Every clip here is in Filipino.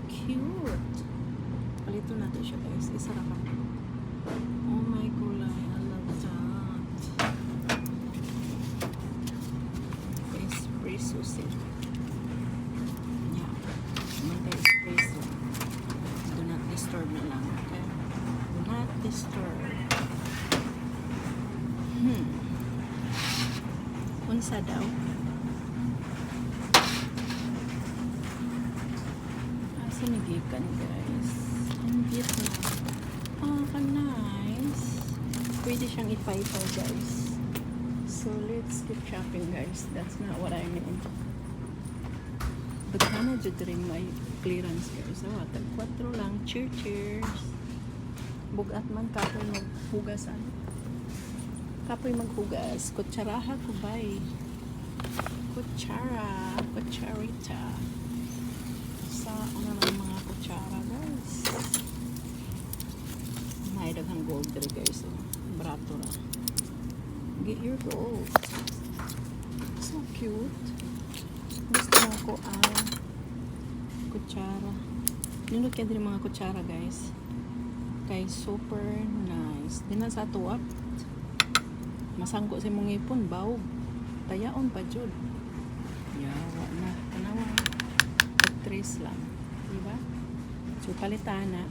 cute. Palito natin siya guys. Isara ka. Oh my kulay. I love that. Espresso set. Yeah. Manta espresso. Do not disturb na lang. Okay? Do not disturb. Unsa daw? Asa nagikan guys? Ang cute na. Nice. Pwede siyang ipaypay guys. So let's keep shopping guys. That's not what I mean. Bagana dyan rin may clearance guys. So tag 4 lang. Cheers. Bugat man kapoy maghugasan. Kapoy maghugas. Kutsaraha ko bay. Kutsara. Kutsarita. Saan na lang mga kutsara guys. May daghang gold rin guys. Barato na. Get your gold. So cute. Gusto mo ko ang kutsara. Nunod kaya din mga kutsara guys. Kay super nice. Di na sa tuwap. Masangko si mong ipon. Bawog. Tayaon pa jud. Yawa na. Tanawa. Actress lang. Diba? So palitan na.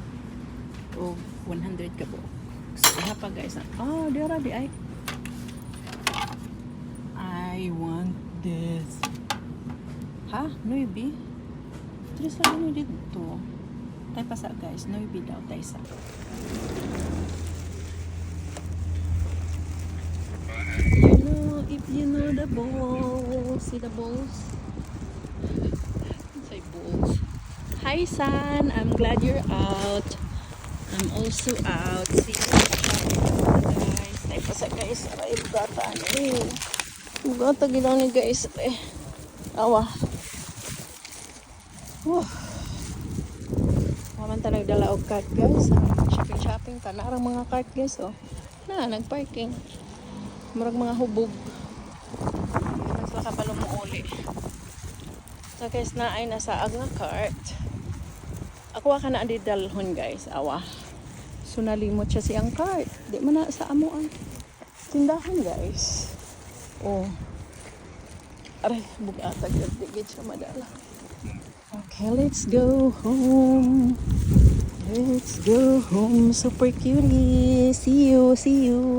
O 100 ka po. So pa guys. Oh, dira di ay. I want this. Ha? Noibi? Tres lang yun dito. Tayo pa sa guys. Noibi daw. Tayo sa. If you know the balls. See the balls? Say balls. Hi son. I'm glad you're out. I'm also out. See you guys. Tayo pa sa guys. Ay, bugataan. Bugata gila ni guys. Awa. Waman talaga dala og cart guys. Shopping pa. Narang mga cart guys. Oh. Na, nagparking. Murag mga hubog. Nagsaka pa lumuuli. So guys, na ay nasaag nga cart. Ako ka na adidalhon guys. Awa. So nalimot siya siyang cart. Di man na sa amo ang tindahan guys. Oh. Aray, bugatag yun. Di gid siya madala. Okay, let's go home. Let's go home. Super cutie. See you. See you.